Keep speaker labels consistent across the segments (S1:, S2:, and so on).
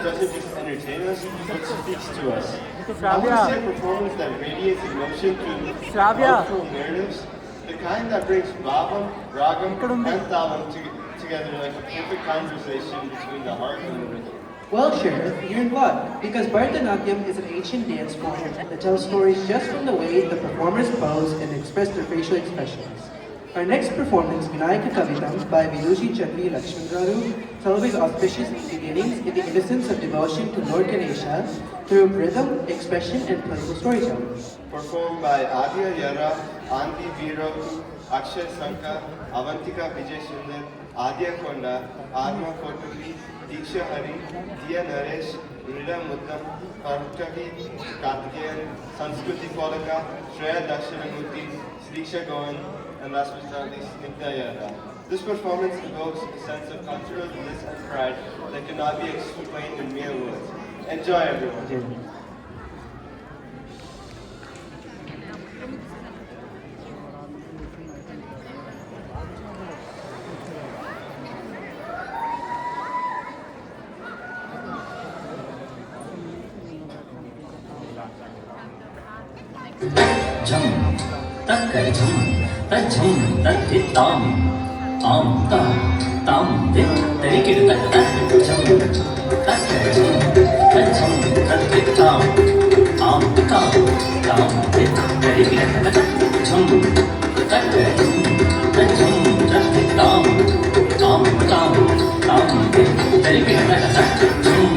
S1: doesn't just entertain us, but speaks to us. I want to
S2: Shravya.
S1: see a performance that radiates emotion through
S2: Shravya.
S1: cultural narratives, the kind that brings bhavam, ragam, and talam together like a perfect conversation between the heart and the rhythm.
S3: Well, Sheriff, you're in luck, because Bharatanatyam is an ancient dance form that tells stories just from the way the performers pose and express their facial expressions. Our next performance, Vinayaka Kavitam by Vidushi Chandri Lakshman Garu, celebrates auspicious beginnings in the innocence of devotion to Lord Ganesha through rhythm, expression, and playful storytelling.
S1: Performed by Adya Yara, Andi Viro, Akshay Sanka, Avantika Vijay Sundar, Adya Konda, Adma Kotupi, Diksha Hari, Dia Naresh, Rida Muttam, Parkavi, Kartikeyan, Sanskruti Polaka, Shreya Dakshinamurti, Sriksha Goan, and last but not least, Snigdha Yadav. This performance evokes a sense of cultural bliss and pride that cannot be explained in mere words. Enjoy, everyone.
S4: Jum, takka jum, tajum, tatitam, tam tam, tam dit, tarikir takka jum, takka jum, tajum, tatitam, tam tam, tam dit, tarikir takka jum, takka jum, tajum, tatitam, tam tam, tam dit, tarikir takka jum,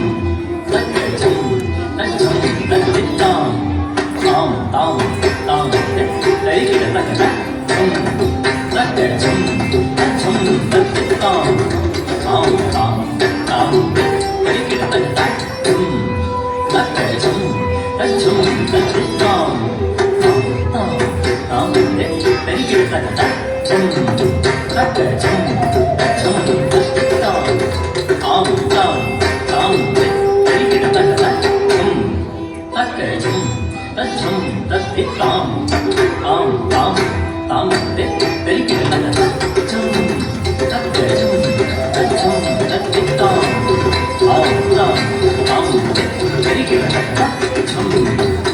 S4: takka jum, tajum, tatitam. Tam tam tam đấy cái là cái tất cả chúng tất tam tam tam tam đấy cái là cái tất cả chúng tất tam tam tam đấy cái là cái tất cả chúng tất tam tam tam tam đấy cái là cái tất cả chúng tất tam tam tam tam đấy cái là tất cả chúng tất chúng tất tam tam tam tam đấy cái là tất chúng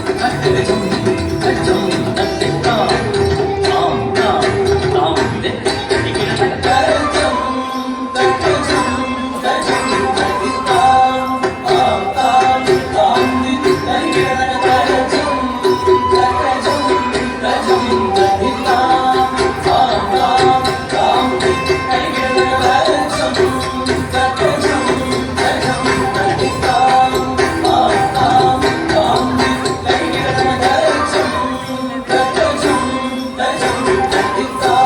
S4: tất chúng tất tam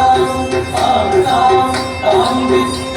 S4: tam tam tam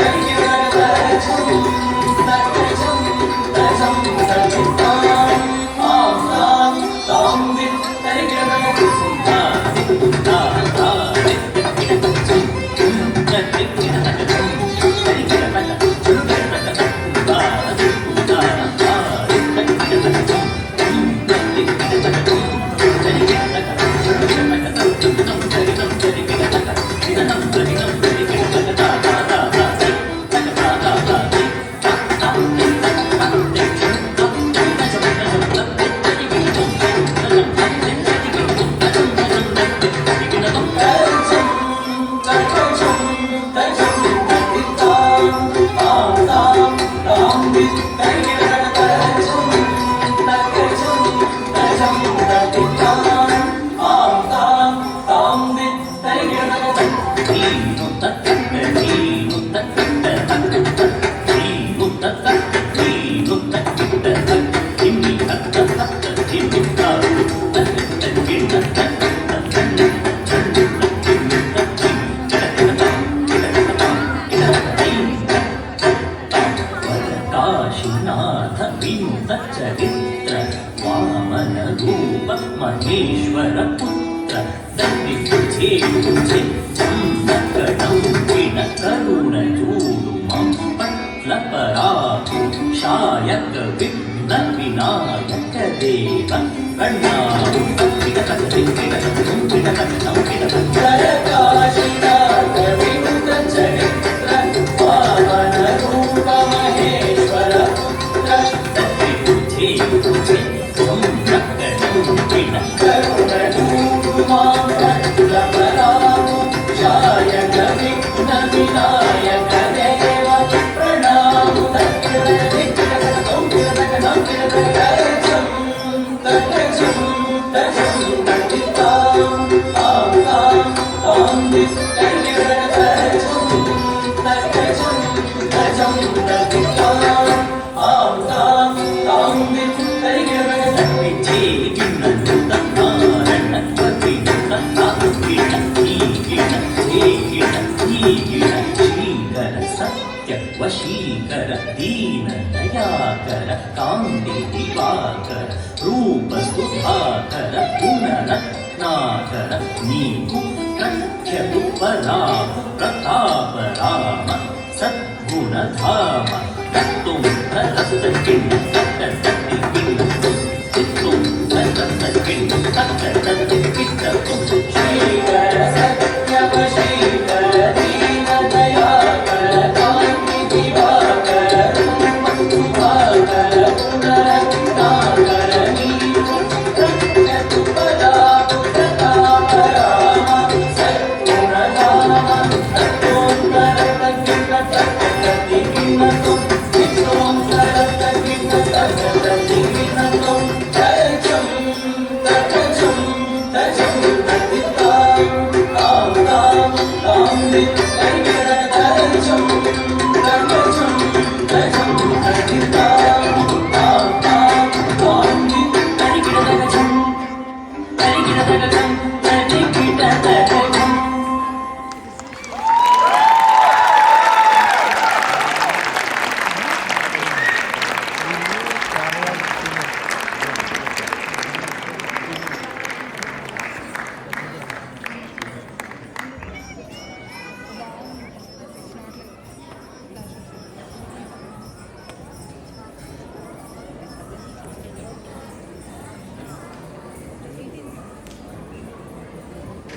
S4: đấy cái là tất वशीकर दीन दयाकर कांति दिवाकर रूप सुधाकर गुण रत्नाकर नीकु प्रख्य उपराम प्रताप राम सद्गुण धाम तुम रक्त चिन्ह